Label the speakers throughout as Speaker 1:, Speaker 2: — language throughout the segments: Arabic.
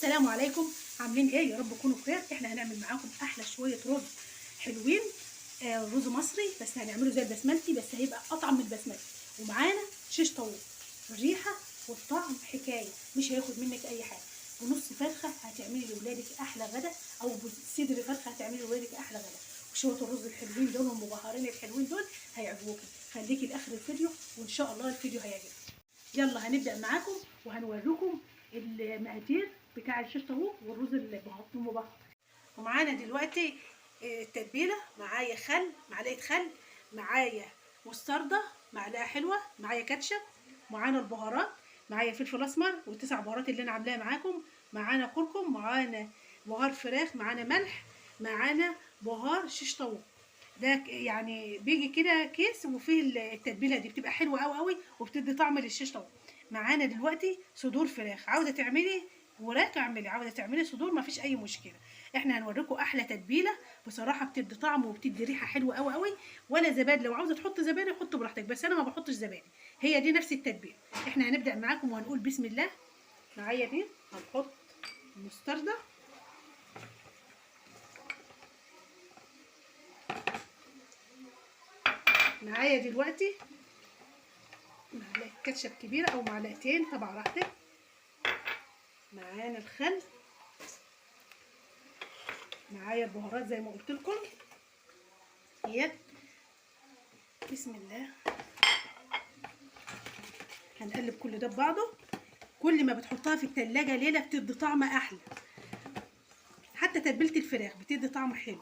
Speaker 1: السلام عليكم، عاملين ايه؟ يا رب تكونوا بخير. احنا هنعمل معاكم احلى شويه رز حلوين. رز مصري بس هنعمله زي البسمتي، بس هيبقى اطعم من البسمتي. ومعانا شيش طاووق. الريحه والطعم حكايه، مش هياخد منك اي حاجه. ونص فرخه هتعملي لاولادك احلى غدا، او صدر فرخه هتعملي لاولادك احلى غدا. وشويه الرز الحلوين دول والمبهرين الحلوين دول هيعجبوكم. خليكي لاخر الفيديو وان شاء الله الفيديو هيعجبك. يلا هنبدا معاكم وهنوريكم المقادير بتاع الشيش طاووق والرز المبهر. ومعانا دلوقتي التتبيله. معايا خل، معلقه خل، معايا مستردة، معلقه حلوه، معايا كاتشب، معانا البهارات، معايا فلفل اسمر والتسع بهارات اللي انا عاملاها معاكم، معانا كركم، معانا بهار فراخ، معانا ملح، معانا بهار شيش طاووق. ده يعني بيجي كده كيس وفيه التتبيله دي، بتبقى حلوه قوي قوي وبتدي طعم للشيش طاووق. معانا دلوقتي صدور فراخ. عاوزه تعملي وراك اعملي، عاوزه تعملي صدور مفيش اي مشكله. احنا هنوريكم احلى تتبيله بصراحه، بتدي طعم وبتدي ريحه حلوه قوي قوي. ولا زبادي، لو عاوزه تحط زبادي حط براحتك، بس انا ما بحطش زبادي، هي دي نفس التتبيله. احنا هنبدا معاكم وهنقول بسم الله. معايا دي هنحط مستردة، معايا دلوقتي معلقه كاتشب كبيره او معلقتين طبعا راحتك، معانا الخل، معايا البهارات زي ما قلت لكم. هي بسم الله هنقلب كل ده ببعضه. كل ما بتحطها في التلاجة ليلة بتدي طعم احلى. حتى تتبيله الفراخ بتدي طعم حلو.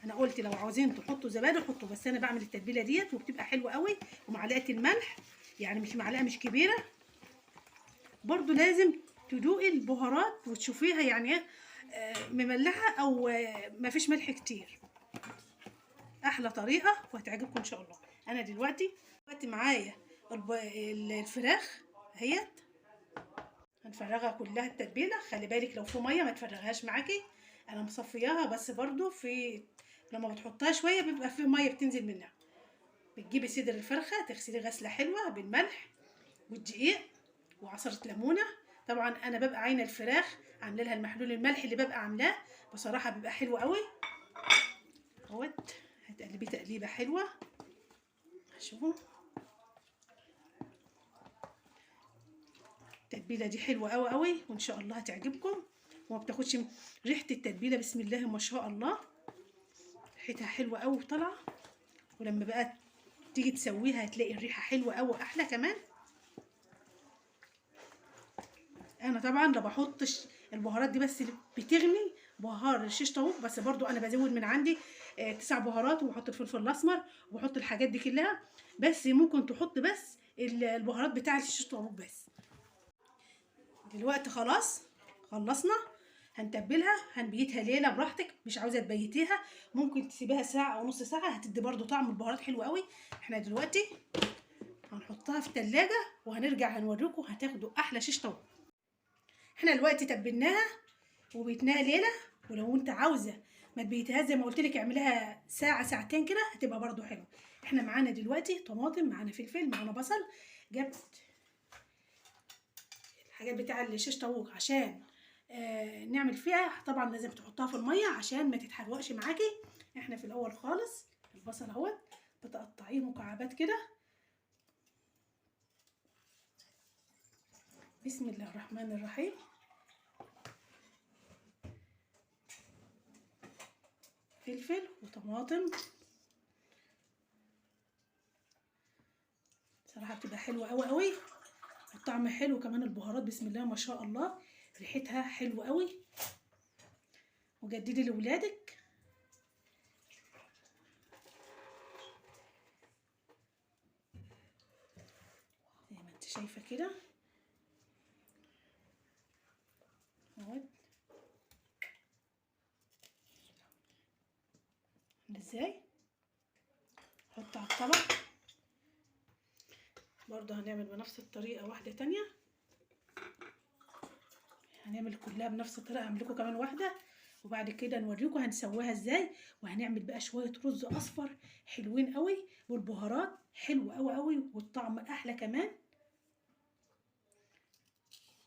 Speaker 1: انا قلت لو عاوزين تحطوا زبادي حطوا، بس انا بعمل التتبيله ديت وبتبقى حلوه قوي. ومعلقه الملح، يعني مش معلقه مش كبيره. برضو لازم تدوقي البهارات وتشوفيها يعني ايه مملحه او مفيش ملح كتير. احلى طريقه وهتعجبكم ان شاء الله. انا دلوقتي معايا الفراخ اهيت، هنفرغها كلها التتبيله. خلي بالك لو في ميه ما تفرغهاش معاكي، انا مصفياها، بس برضو في لما بتحطها شويه بيبقى في ميه بتنزل منها. بتجيبي صدر الفرخه تغسليه غسله حلوه بالملح والدقيق وعصره ليمونه. طبعا انا ببقى عاينه الفراخ عامله لها المحلول الملح اللي ببقى عاملاه، بصراحه بيبقى حلو قوي اهوت. هتقلبيه تقليبه حلوه. شوفوا التتبيله دي حلوه قوي قوي وان شاء الله هتعجبكم. وما بتاخدش ريحه التتبيله، بسم الله ما شاء الله ريحتها حلوه قوي وطالعه. ولما بقى تيجي تسويها هتلاقي الريحه حلوه قوي احلى كمان. انا طبعا ما بحطش البهارات دي، بس بتغلي بهار الشيش طاووق، بس برضو انا بزود من عندي 9 بهارات، وبحط الفلفل الاسمر وبحط الحاجات دي كلها. بس ممكن تحط بس البهارات بتاعه الشيش طاووق بس. دلوقتي خلاص خلصنا. هنتبلها، هنبيتها ليله براحتك، مش عاوزه تبيتيها ممكن تسيبيها ساعه او نص ساعه، هتدي برضو طعم البهارات حلو قوي. احنا دلوقتي هنحطها في التلاجة وهنرجع هنوريكم هتاخدوا احلى شيش طاووق. احنا دلوقتي تبلناها وبيتناها ليله. ولو انت عاوزه ما تبيتهاش زي ما قلت لك اعمليها ساعه ساعتين كده هتبقى برضو حلوه. احنا معانا دلوقتي طماطم، معانا فلفل، معانا بصل. جبت الحاجات بتاع الشيش طاووق عشان نعمل فيها. طبعا لازم تحطها في الميه عشان ما تتحرقش معاكي. احنا في الاول خالص البصل اهوت بتقطعيه مكعبات كده. بسم الله الرحمن الرحيم. فلفل وطماطم صراحه بتبقى حلوه قوي قوي، الطعم حلو كمان. البهارات بسم الله ما شاء الله ريحتها حلوه قوي. وجددي لاولادك. زي ما انت شايفه كده اهوت ازاي. حط على الطبق. برضه هنعمل بنفس الطريقه واحده تانية، هنعمل كلها بنفس الطريقه. هعمل لكم كمان واحده وبعد كده نوريكم هنسويها ازاي. وهنعمل بقى شويه رز اصفر حلوين قوي والبهارات حلوه قوي قوي والطعم احلى كمان.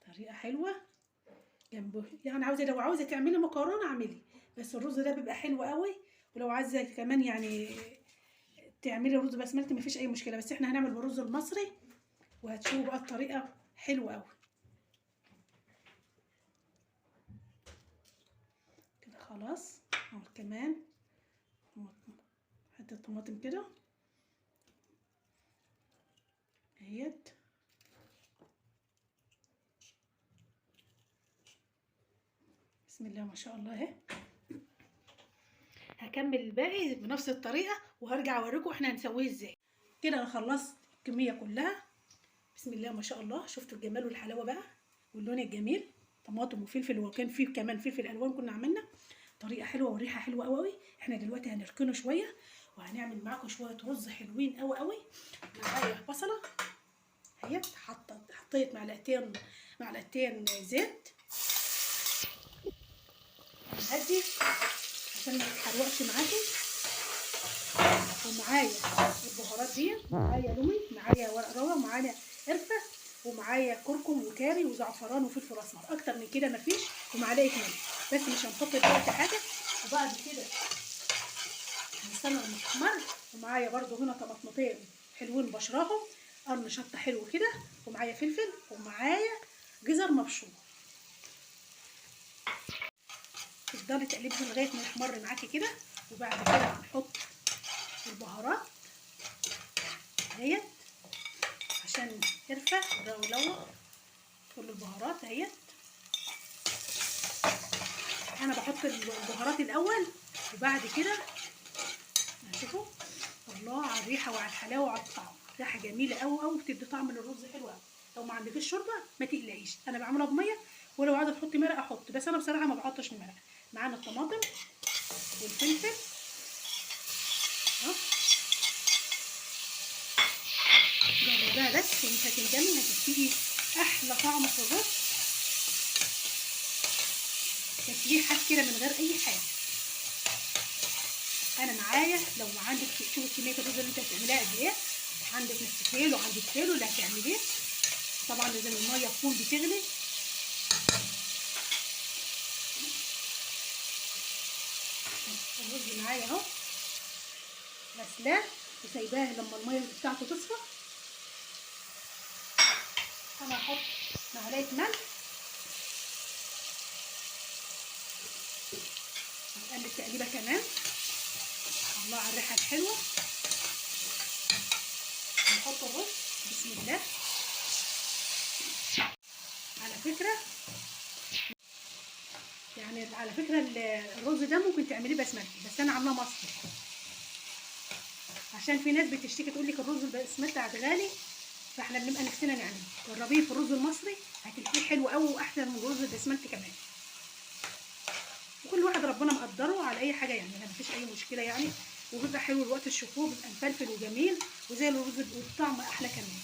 Speaker 1: طريقه حلوه جنبه يعني لو عاوزه تعملي مكرونه اعملي، بس الرز ده بيبقى حلو قوي. ولو عايزه كمان يعني تعملي رز بسمتي مفيش اي مشكله، بس احنا هنعمل بالرز المصري وهتشوفوا بقى الطريقه حلوه قوي. كده خلاص. اهو كمان حته طماطم كده اهيت. بسم الله ما شاء الله اهي. هكمل الباقي بنفس الطريقه وهرجع اوريكم احنا هنسويه ازاي. كده انا خلصت الكميه كلها. بسم الله ما شاء الله، شفتوا الجمال والحلاوه بقى واللون الجميل، طماطم وفلفل، وكان فيه كمان فلفل الوان كنا عملنا. طريقه حلوه وريحه حلوه قوي قوي. احنا دلوقتي هنركنه شويه وهنعمل معاكم شويه رز حلوين قوي قوي. معايا بصله اهي، حطيت معلقتين زيت هدي عشان ما تتحرقش معاكي. ومعايا البهارات دي، معايا لومي، معايا ورق لورا، ومعايا قرفه، ومعايا كركم وكاري وزعفران وفلفل اسمر. اكتر من كده مفيش. ومعلقه ملح بس، مش هنحط دلوقتي حاجه. وبعد كده هنستنى لما تحمر. ومعايا برده هنا طماطمتين حلوين بشراهم، قرن شطه حلو كده، ومعايا فلفل، ومعايا جزر مبشور. تفضلي تقلبي لغايه ما يحمر معاكي كده. وبعد كده هنحط البهارات اهيت عشان قرفه ولورا، كل البهارات اهيت. انا بحط البهارات الاول وبعد كده هشوفوا. الله على الريحه وعلى الحلاوه وعلى الطعم، ريحه جميله قوي قوي، بتدي طعم للرز حلو قوي. لو ما عندكيش شوربه ما تقلقيش، انا بعملها بميه، ولو عايزه تحطي مرقه احط، بس انا بصراحه ما بحطش مرقه. معانا الطماطم والفلفل اهو، جربيها بس ومش هتندمي، هتديكي احلى طعم في الرز، تسبيحه كده من غير اي حاجه. انا معايا لو عندك، شوفي كميه الرز اللي انت هتعمليها قد ايه، عندك نص كيلو، عندك كيلو اللي هتعمليه. طبعا لازم الميه تكون بتغلي. الرز معايا اهو غسلاه وسايباه لما الميه بتاعته تصفى. انا هحط معلقه ملح، هنقلب تقليبه كمان. الله على الريحه الحلوه. هنحط الرز بسم الله. على فكره الرز ده ممكن تعمليه بسمتي، بس انا عاملاه مصري عشان في ناس بتشتكي تقول لك الرز البسمتي غالي، فاحنا بنبقى نفسنا نعمله. جربيه في الرز المصري هتلاقيه حلو قوي واحسن من الرز البسمتي كمان. وكل واحد ربنا مقدره على اي حاجه يعملها، مفيش اي مشكله يعني. وبيبقى حلو الوقت الشفوف، بيبقى مفلفل وجميل وزي الرز، والطعم احلى كمان.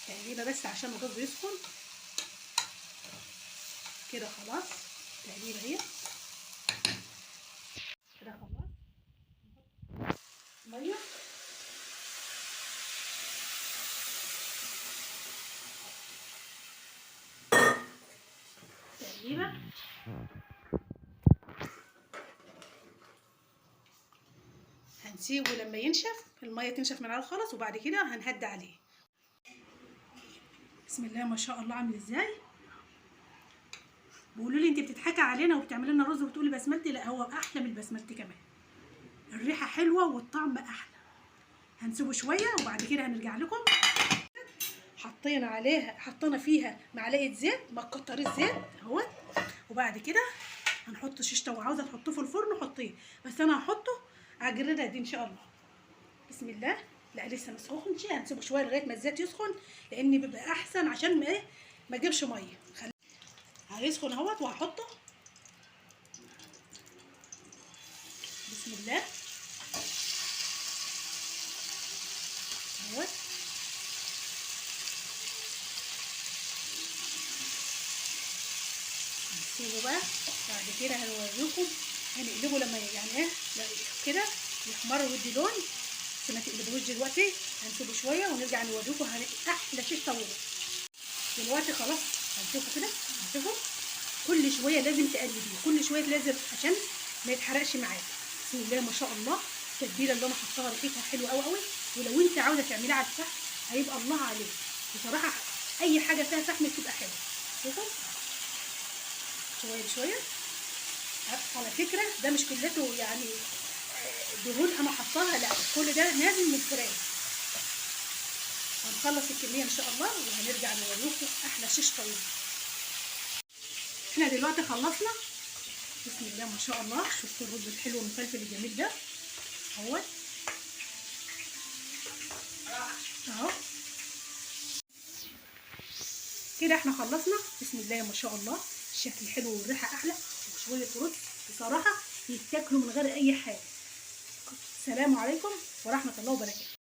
Speaker 1: تقليبه بس عشان الرز يسخن كده. خلاص تقليبه اهي كده. خلاص ميه تقليبه. هنسيبه لما ينشف، الميه تنشف من عليه خالص، وبعد كده هنهدي عليه. بسم الله ما شاء الله. عامل ازاي؟ بيقولوا لي انت بتضحكي علينا وبتعملي لنا رز وبتقولي بسمتي، لا هو احلى من البسمتي كمان، الريحه حلوه والطعم احلى. هنسيبه شويه وبعد كده هنرجع لكم. حطينا فيها معلقه زيت، ما تكتريش الزيت اهوت. وبعد كده هنحط شيش طاووق، عاوزه تحطوه في الفرن حطيه، بس انا هحطه على الجريده دي ان شاء الله. بسم الله. لا لسه ما سخنش، هنسيبه شويه لغايه ما الزيت يسخن، لان بيبقى احسن عشان ما اجيبش ميه. هيسخن اهوت وهحطه. بسم الله اهوت. هنسيبه بقى. بعد كده هنوريكم هنقلبه لما يعني ايه كده يحمر ويدي لون، بس ما تقلبوش دلوقتي. هنسيبه شويه ونرجع نوريكم احلى شيش طاووق. دلوقتي خلاص هنشوفه كده، هنشوفه كل شويه لازم تقلبيه، كل شويه لازم عشان ما يتحرقش معاك. بسم الله ما شاء الله، التتبيله اللي انا حطاها ريحتها حلوه قوي قوي. ولو انت عاوزه تعمليها على الفحم هيبقى الله عليك بصراحه، اي حاجه فيها فحم بتبقى حلوه. شوفوا شويه بشويه. على فكره ده مش كلته يعني دهون انا حطاها، لا كل ده نازل من الفراخ. هنخلص الكميه ان شاء الله وهنرجع نوريكم احلى شيش طاووق. احنا دلوقتي خلصنا، بسم الله ما شاء الله. شفتوا الرز الحلو المفلفل الجميل ده اهو اهو كده. احنا خلصنا بسم الله ما شاء الله، الشكل حلو والريحه احلى وشويه رز بصراحه يتاكلوا من غير اي حاجه. السلام عليكم ورحمه الله وبركاته.